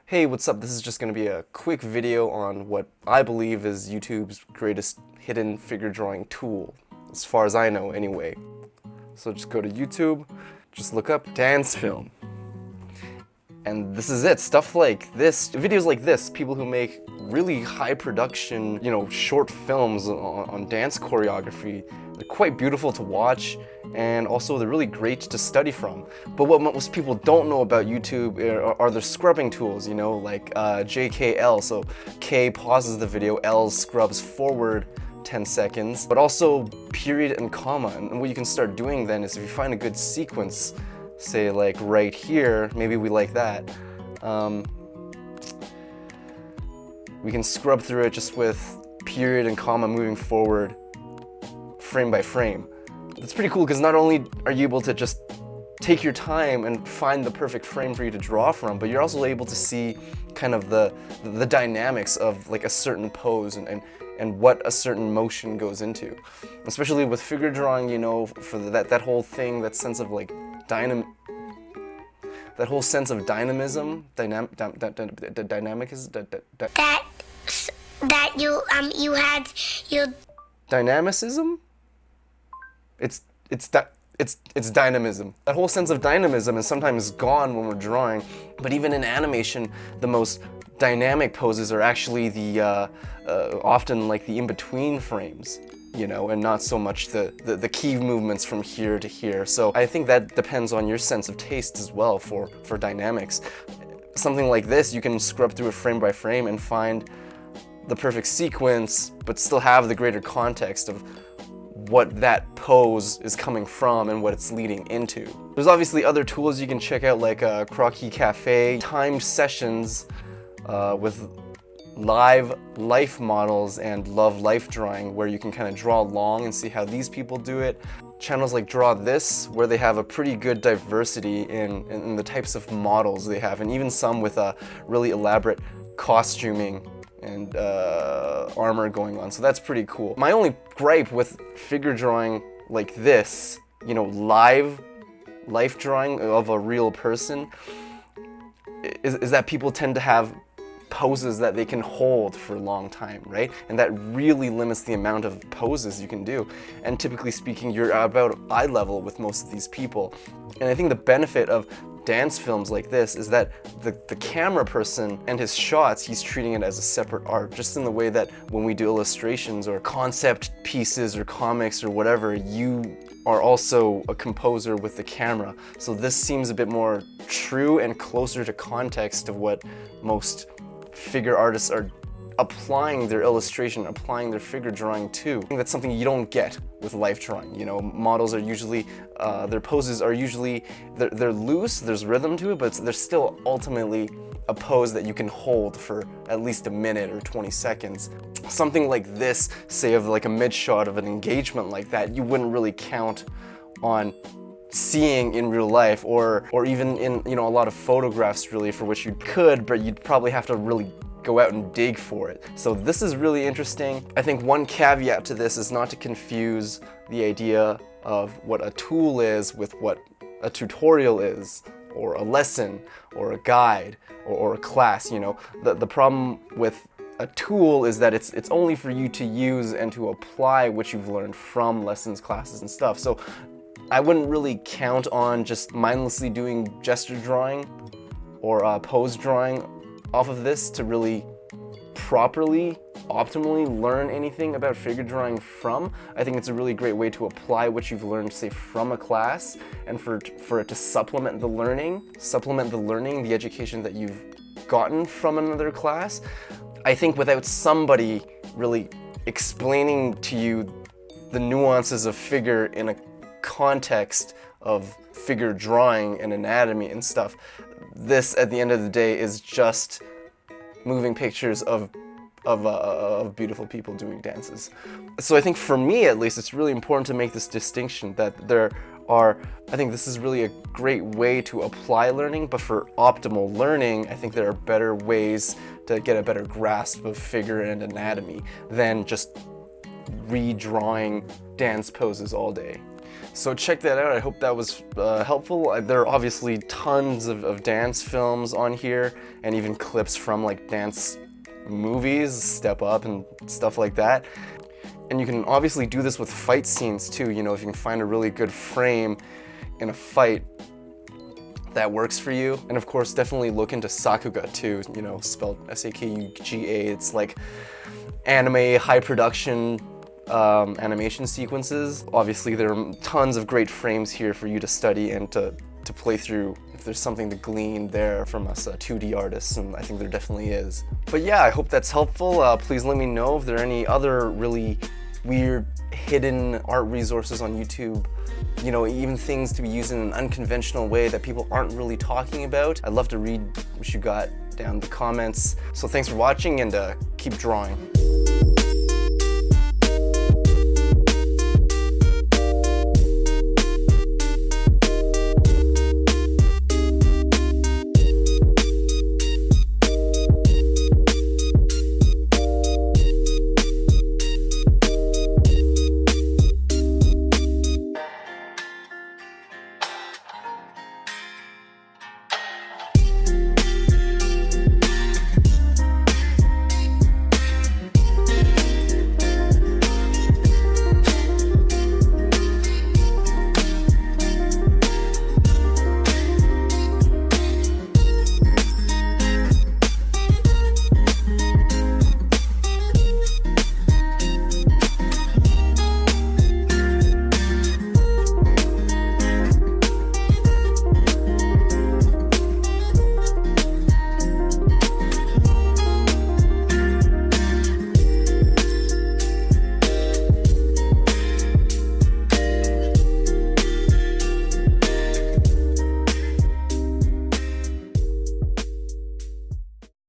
Hey, what's up? This is just going to be a quick video on what I believe is YouTube's greatest hidden figure drawing tool, as far as I know anyway. So just go to YouTube, just look up dance film. And this is it. Stuff like this, videos like this, people who make really high production, short films on dance choreography. They're quite beautiful to watch, and also they're really great to study from. But what most people don't know about YouTube are their scrubbing tools, like JKL. So K pauses the video, L scrubs forward 10 seconds, but also period and comma. And what you can start doing then is if you find a good sequence, say like right here, maybe we like that, we can scrub through it just with period and comma moving forward frame by frame. That's pretty cool because not only are you able to just take your time and find the perfect frame for you to draw from, but you're also able to see kind of the dynamics of like a certain pose and what a certain motion goes into. Especially with figure drawing, for that whole thing, that sense of like dynamism, dynamicism? It's dynamism. That whole sense of dynamism is sometimes gone when we're drawing, but even in animation, the most dynamic poses are actually the often like the in-between frames, and not so much the key movements from here to here. So I think that depends on your sense of taste as well for dynamics. Something like this, you can scrub through it frame by frame and find the perfect sequence, but still have the greater context of what that pose is coming from and what it's leading into. There's obviously other tools you can check out, like Croquis Cafe, timed sessions with live life models and love life drawing, where you can kind of draw along and see how these people do it. Channels like Draw This, where they have a pretty good diversity in the types of models they have, and even some with a really elaborate costuming and armor going on, so that's pretty cool. My only gripe with figure drawing like this, live life drawing of a real person, is that people tend to have poses that they can hold for a long time, right? And that really limits the amount of poses you can do. And typically speaking, you're about eye level with most of these people. And I think the benefit of dance films like this is that the camera person and his shots, he's treating it as a separate art, just in the way that when we do illustrations or concept pieces or comics or whatever, you are also a composer with the camera. So this seems a bit more true and closer to context of what most figure artists are applying their illustration, applying their figure drawing to. I think that's something you don't get with life drawing. Models are usually, their poses are usually, they're loose, there's rhythm to it, but they're still ultimately a pose that you can hold for at least a minute or 20 seconds. Something like this, say of like a mid shot of an engagement like that, you wouldn't really count on seeing in real life, or even in a lot of photographs really, for which you could, but you'd probably have to really go out and dig for it. So this is really interesting. I think one caveat to this is not to confuse the idea of what a tool is with what a tutorial is, or a lesson, or a guide, or a class. The problem with a tool is that it's only for you to use and to apply what you've learned from lessons, classes, and stuff. So I wouldn't really count on just mindlessly doing gesture drawing or pose drawing off of this to really properly, optimally learn anything about figure drawing from. I think it's a really great way to apply what you've learned, say, from a class, and for it to supplement the learning, the education that you've gotten from another class. I think without somebody really explaining to you the nuances of figure in a context of figure drawing and anatomy and stuff, this at the end of the day is just moving pictures of beautiful people doing dances. So I think for me at least, it's really important to make this distinction that I think this is really a great way to apply learning, but for optimal learning, I think there are better ways to get a better grasp of figure and anatomy than just redrawing dance poses all day. So check that out. I hope that was helpful. There are obviously tons of dance films on here, and even clips from like dance movies, Step Up and stuff like that. And you can obviously do this with fight scenes too. You know, if you can find a really good frame in a fight that works for you. And of course, definitely look into Sakuga too, you know, spelled S-A-K-U-G-A. It's like anime, high production animation sequences. Obviously, there are tons of great frames here for you to study and to play through if there's something to glean there from us 2D artists, and I think there definitely is. But yeah, I hope that's helpful. Please let me know if there are any other really weird hidden art resources on YouTube, you know, even things to be used in an unconventional way that people aren't really talking about. I'd love to read what you got down in the comments. So thanks for watching, and keep drawing.